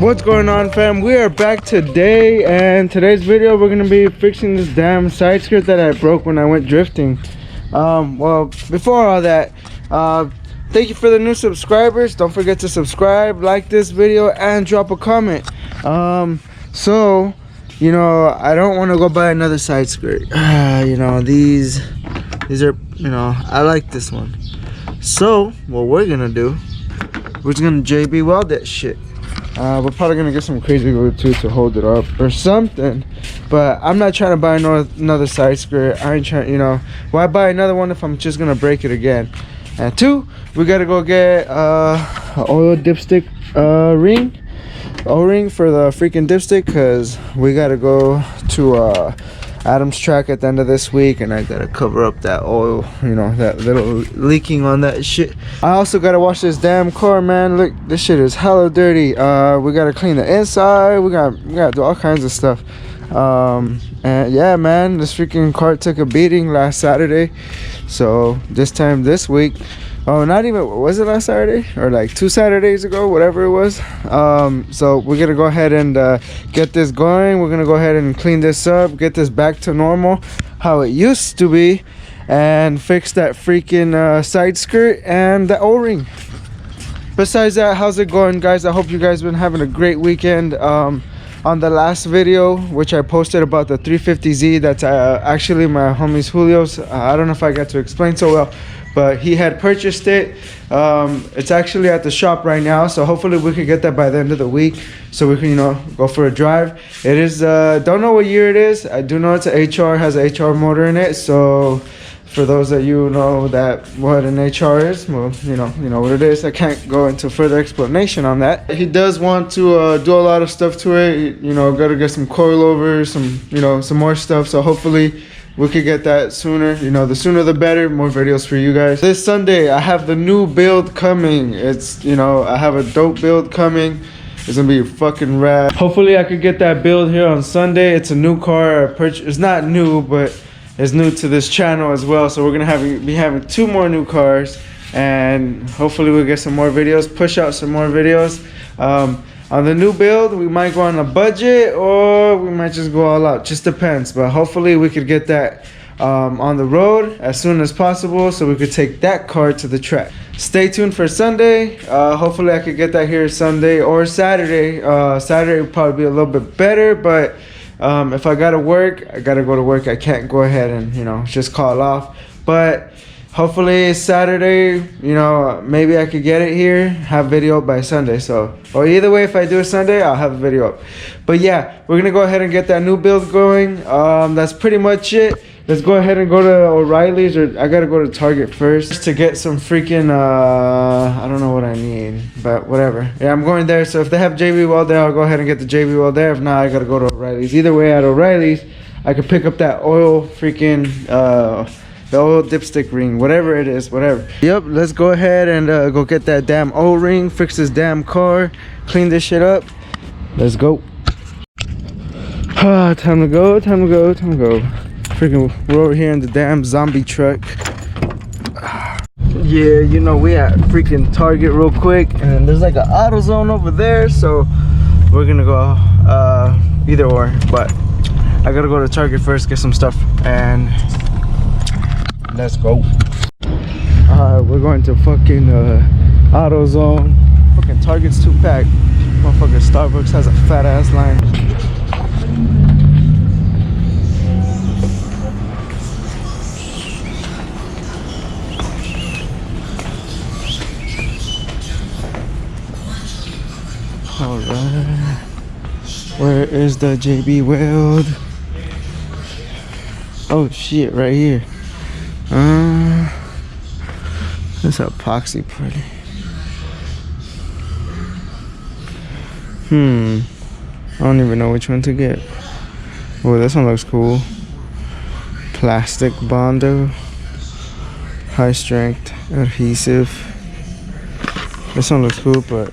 What's going on, fam? We are back today, and today's video we're gonna be fixing this damn side skirt that I broke when I went drifting. Well, before all that, thank you for the new subscribers. Don't forget to subscribe, like this video, and drop a comment. So you know, I don't want to go buy another side skirt. You know, these are, you know, I like this one. So what we're gonna do, we're just gonna JB Weld that shit. We're probably gonna get some crazy glue too to hold it up or something, but I'm not trying to buy another side skirt. I ain't trying, you know, why buy another one if I'm just gonna break it again? And two, we gotta go get an oil dipstick O-ring for the freaking dipstick, because we gotta go to Adam's track at the end of this week, and I gotta cover up that oil, you know, that little leaking on that shit. I also gotta wash this damn car, man. Look, this shit is hella dirty. We gotta clean the inside. We gotta do all kinds of stuff. And yeah, man, this freaking car took a beating last Saturday. So this time this week, oh, not even, was it last Saturday or like 2 Saturdays ago, whatever it was. So we're gonna go ahead and get this going. We're gonna go ahead and clean this up, get this back to normal, how it used to be, and fix that freaking side skirt and the O-ring. Besides that, how's it going, guys? I hope you guys been having a great weekend. On the last video, which I posted about the 350Z, that's actually my homie's Julio's. I don't know if I got to explain so well, but he had purchased it. It's actually at the shop right now, so hopefully we can get that by the end of the week, so we can, you know, go for a drive. It is don't know what year it is. I do know it's an HR, has an HR motor in it. So for those of you who know that what an HR is, well, you know what it is. I can't go into further explanation on that. He does want to do a lot of stuff to it. You know, gotta get some coilovers, some more stuff. So hopefully we could get that sooner. You know, the sooner the better. More videos for you guys. This Sunday I have the new build coming. It's, you know, I have a dope build coming. It's gonna be fucking rad. Hopefully I could get that build here on Sunday. It's a new car I purchased. It's not new, but it's new to this channel as well. So we're gonna be having 2 more new cars, and hopefully we'll get some more videos, push out some more videos. On the new build, we might go on a budget, or we might just go all out. Just depends. But hopefully we could get that on the road as soon as possible, so we could take that car to the track. Stay tuned for Sunday. Hopefully I could get that here Sunday or Saturday. Saturday would probably be a little bit better, but if I gotta work, I gotta go to work. I can't go ahead and, you know, just call off. But hopefully Saturday, you know, maybe I could get it here, have video up by Sunday. So, or either way, if I do it Sunday, I'll have a video up. But yeah, we're gonna go ahead and get that new build going. That's pretty much it. Let's go ahead and go to O'Reilly's, or I gotta go to Target first to get some freaking I don't know what I need, but whatever. Yeah, I'm going there. So if they have JB Weld there, I'll go ahead and get the JB Weld there. If not, I gotta go to O'Reilly's. Either way, at O'Reilly's I could pick up that oil freaking the oil dipstick ring, whatever it is, whatever. Yep, let's go ahead and go get that damn O-ring, fix this damn car, clean this shit up. Let's go. Time to go, time to go, time to go. Freaking, we're over here in the damn zombie truck. Yeah, you know, we at freaking Target real quick, and there's like an AutoZone over there, so we're gonna go either or, but I gotta go to Target first, get some stuff, and let's go. We're going to fucking AutoZone. Fucking Target's too packed. Motherfucking Starbucks has a fat ass line. Alright, where is the JB Weld? Oh shit, right here. This epoxy pretty. I don't even know which one to get. Oh, this one looks cool. Plastic Bondo. High strength adhesive. This one looks cool, but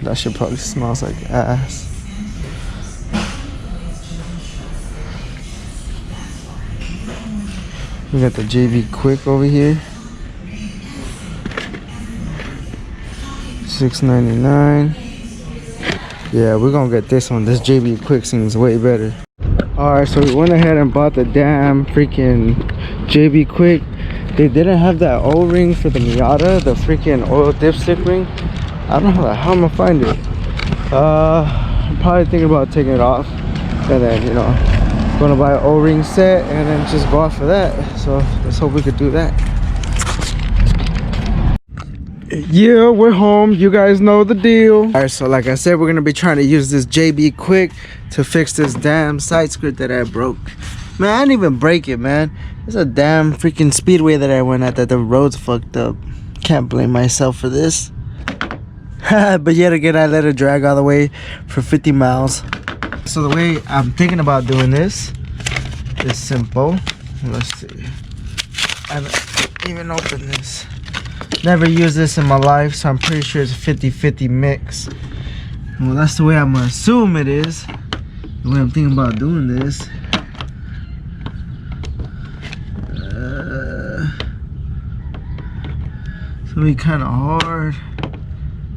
that shit probably smells like ass. We got the JB Quick over here. $6.99. Yeah, we're gonna get this one. This JB Quick seems way better. Alright, so we went ahead and bought the damn freaking JB Quick. They didn't have that O-ring for the Miata, the freaking oil dipstick ring. I don't know how the hell I'm gonna find it. I'm probably thinking about taking it off and then, you know, gonna buy an O-ring set and then just go off for that. So let's hope we could do that. Yeah, we're home. You guys know the deal. Alright, so like I said, we're gonna be trying to use this JB Quick to fix this damn side skirt that I broke. Man, I didn't even break it, man. It's a damn freaking speedway that I went at that the road's fucked up. Can't blame myself for this. But yet again, I let it drag all the way for 50 miles. So the way I'm thinking about doing this is simple. Let's see. I haven't even opened this. Never used this in my life, so I'm pretty sure it's a 50-50 mix. Well, that's the way I'm gonna assume it is. The way I'm thinking about doing this. It's gonna be kind of hard.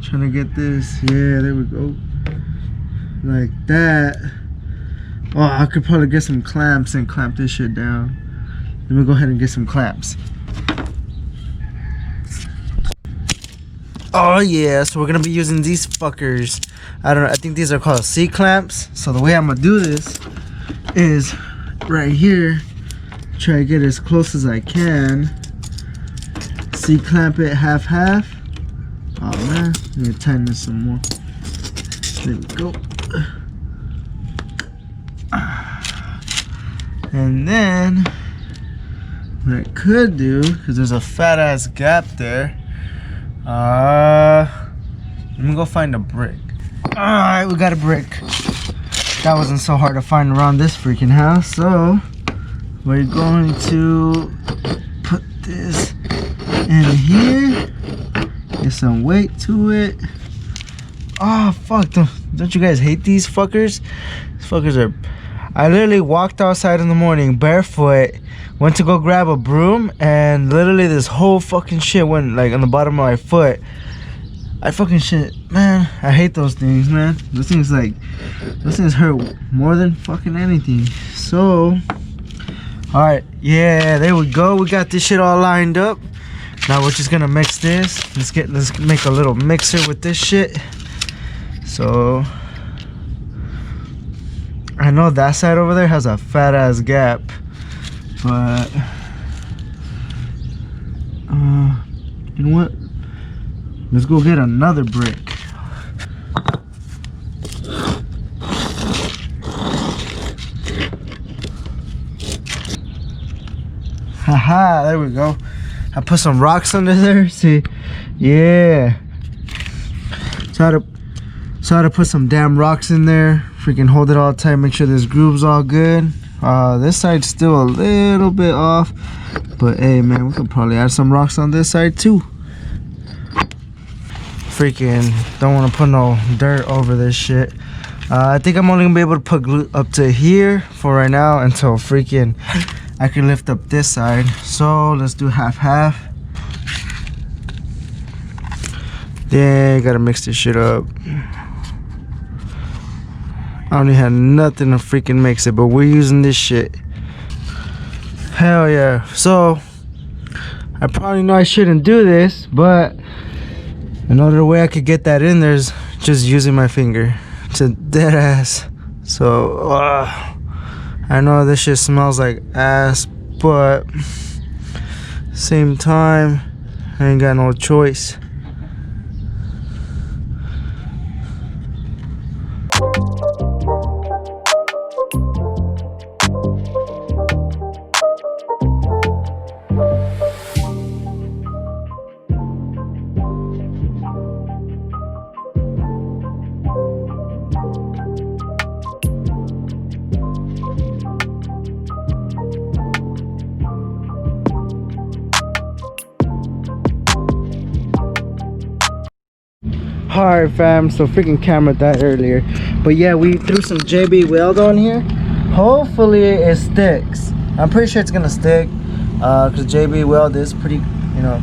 Trying to get this. Yeah, there we go. Like that. Oh, I could probably get some clamps and clamp this shit down. Let me go ahead and get some clamps. Oh yeah, so we're gonna be using these fuckers. I don't know, I think these are called C clamps. So the way I'm gonna do this is right here, try to get as close as I can. C clamp it half. Oh man, I'm gonna tighten this some more. There we go. And then what I could do, because there's a fat ass gap there. Let me go find a brick. Alright, we got a brick. That wasn't so hard to find around this freaking house. So we're going to put this in here. Get some weight to it. Oh fuck, don't you guys hate these fuckers? These fuckers are... I literally walked outside in the morning barefoot, went to go grab a broom, and literally this whole fucking shit went like on the bottom of my foot. I fucking shit, man. I hate those things, man. Those things hurt more than fucking anything. So, alright, yeah, there we go. We got this shit all lined up. Now we're just gonna mix this. Let's make a little mixer with this shit. So I know that side over there has a fat ass gap, but you know what? Let's go get another brick. Haha, there we go. I put some rocks under there. See, yeah. So I had to put some damn rocks in there. Freaking hold it all tight, make sure this groove's all good. This side's still a little bit off, but hey man, we could probably add some rocks on this side too. Freaking don't want to put no dirt over this shit. I think I'm only gonna be able to put glue up to here for right now until freaking I can lift up this side. So let's do half. Yeah, gotta mix this shit up. I only had nothing to freaking mix it, but we're using this shit. Hell yeah. So I probably know I shouldn't do this, but another way I could get that in there is just using my finger. It's a dead ass. So I know this shit smells like ass, but same time I ain't got no choice. Alright fam, so freaking camera died earlier. But yeah, we threw some JB Weld on here. Hopefully it sticks. I'm pretty sure it's gonna stick. Cause JB Weld is pretty, you know,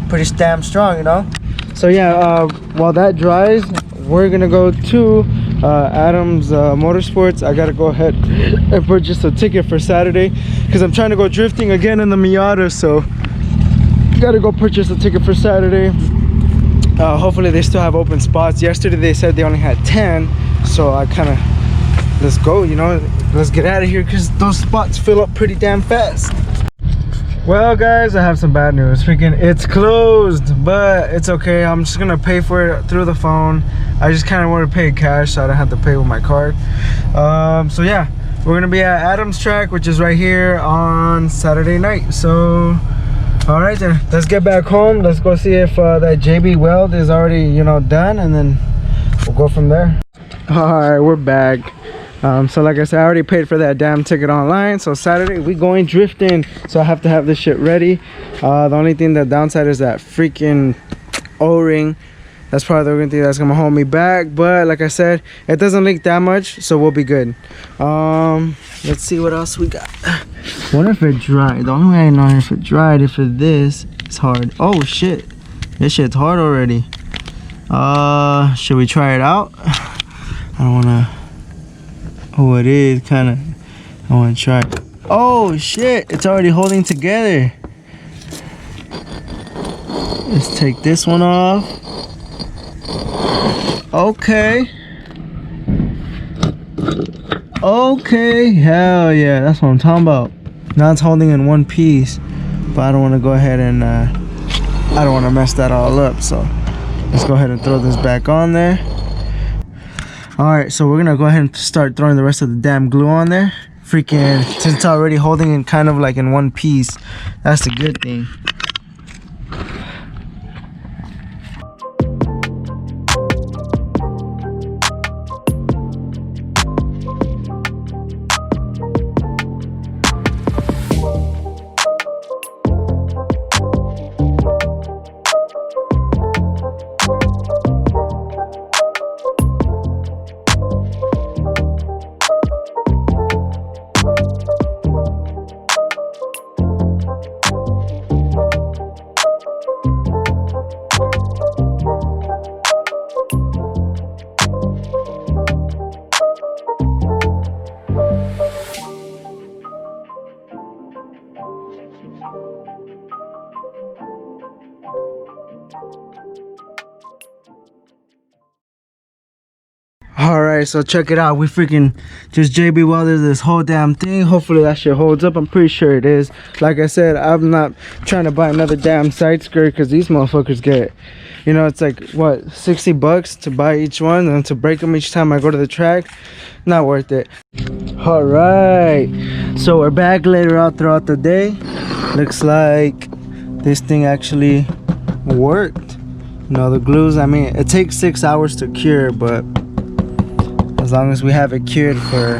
pretty damn strong, you know. So yeah, while that dries, we're gonna go to Adams Motorsports. I gotta go ahead and purchase a ticket for Saturday because I'm trying to go drifting again in the Miata. So gotta go purchase a ticket for Saturday. Hopefully they still have open spots. Yesterday they said they only had 10, so I kind of, let's go, you know, let's get out of here because those spots fill up pretty damn fast. Well guys, I have some bad news. Freaking it's closed, but it's okay. I'm just gonna pay for it through the phone. I just kind of want to pay cash so I don't have to pay with my card. So yeah, we're gonna be at Adams track, which is right here, on Saturday night. So all right then, let's get back home. Let's go see if that JB Weld is already, you know, done, and then we'll go from there. All right, we're back. So like I said, I already paid for that damn ticket online. So Saturday we going drifting, so I have to have this shit ready. The only thing, the downside is that freaking O-ring. That's probably the only thing that's gonna hold me back, but like I said, it doesn't leak that much, so we'll be good. Let's see what else we got. Wonder if it dried. The only way I know if it dried, if it this, it's hard. Oh shit, this shit's hard already. Should we try it out? I don't wanna. Oh, it is kind of. I want to try it. Oh shit, it's already holding together. Let's take this one off. Okay. Okay, hell yeah, that's what I'm talking about. Now it's holding in one piece, but I don't want to go ahead and I don't want to mess that all up. So let's go ahead and throw this back on there. Alright, so we're gonna go ahead and start throwing the rest of the damn glue on there. Freaking, since it's already holding in kind of like in one piece, that's the good thing. Alright, so check it out. We freaking just JB welded this whole damn thing. Hopefully that shit holds up. I'm pretty sure it is. Like I said, I'm not trying to buy another damn side skirt because these motherfuckers get, you know, it's like what, 60 bucks to buy each one and to break them each time I go to the track. Not worth it. Alright, so we're back later out throughout the day. Looks like this thing actually worked. You know, the glues, I mean, it takes 6 hours to cure, but as long as we have it cured for,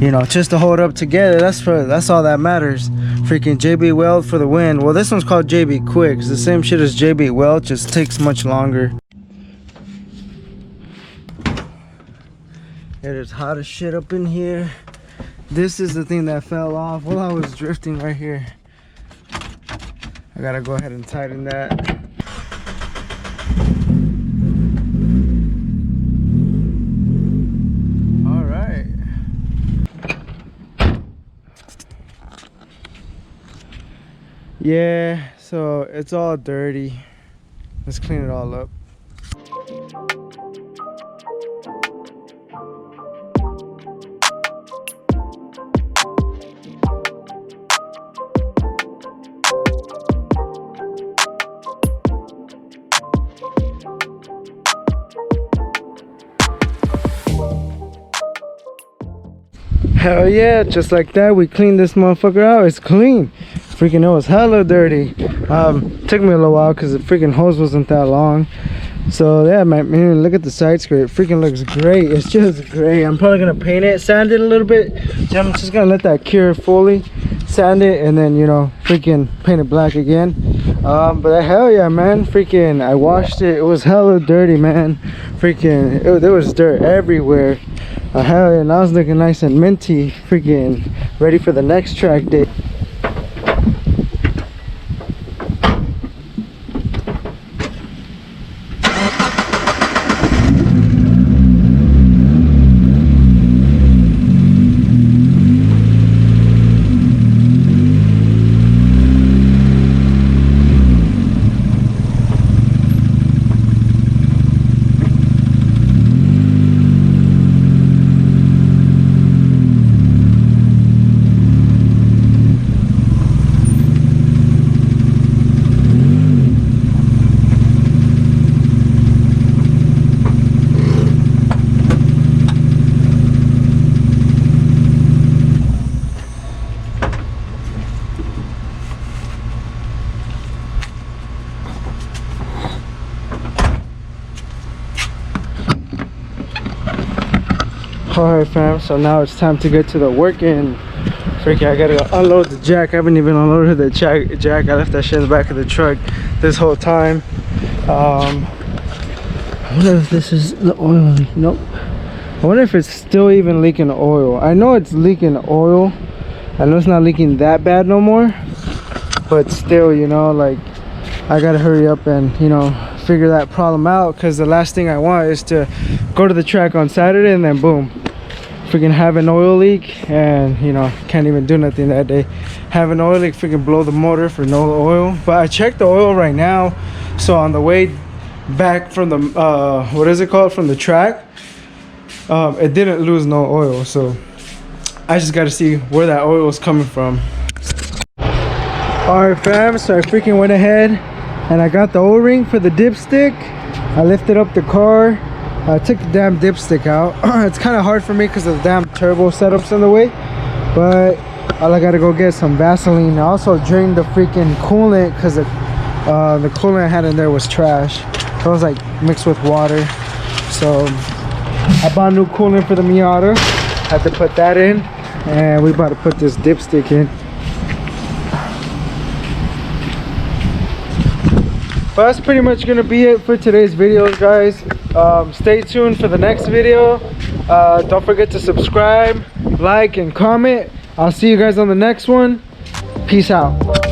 you know, just to hold up together, that's all that matters. Freaking JB Weld for the win. Well, this one's called JB Quick. It's the same shit as JB Weld, just takes much longer. It is hot as shit up in here. This is the thing that fell off while I was drifting right here. I gotta go ahead and tighten that. Yeah, so it's all dirty. Let's clean it all up. Hell yeah, just like that, we cleaned this motherfucker out. It's clean. Freaking, it was hella dirty. Took me a little while because the freaking hose wasn't that long. So yeah, man, look at the side skirt. It freaking looks great. It's just great. I'm probably gonna paint it, sand it a little bit. I'm just gonna let that cure fully, sand it, and then, you know, freaking paint it black again. But hell yeah, man, freaking I washed it. It was hella dirty, man. Freaking there was dirt everywhere. Hell yeah, and I was looking nice and minty, freaking ready for the next track day. Alright fam, so now it's time to get to the working. Freaking I gotta go unload the jack. I haven't even unloaded the jack. I left that shit in the back of the truck this whole time. I wonder if this is the oil leak. Nope. I wonder if it's still even leaking oil. I know it's leaking oil. I know it's not leaking that bad no more, but still, you know, like I gotta hurry up and, you know, figure that problem out, because the last thing I want is to go to the track on Saturday and then boom, freaking have an oil leak, and you know, can't even do nothing that day. Have an oil leak, freaking blow the motor for no oil. But I checked the oil right now, so on the way back from the what is it called, from the track, it didn't lose no oil. So I just got to see where that oil is coming from. All right fam, so I freaking went ahead and I got the o-ring for the dipstick. I lifted up the car. I took the damn dipstick out. It's kind of hard for me because of the damn turbo setup's in the way, but all I gotta go get some Vaseline. I also drained the freaking coolant because the coolant I had in there was trash. It was like mixed with water. So I bought new coolant for the Miata. Had to put that in, and we about to put this dipstick in. But that's pretty much gonna be it for today's videos, guys. Stay tuned for the next video. Don't forget to subscribe, like, and comment. I'll see you guys on the next one. Peace out.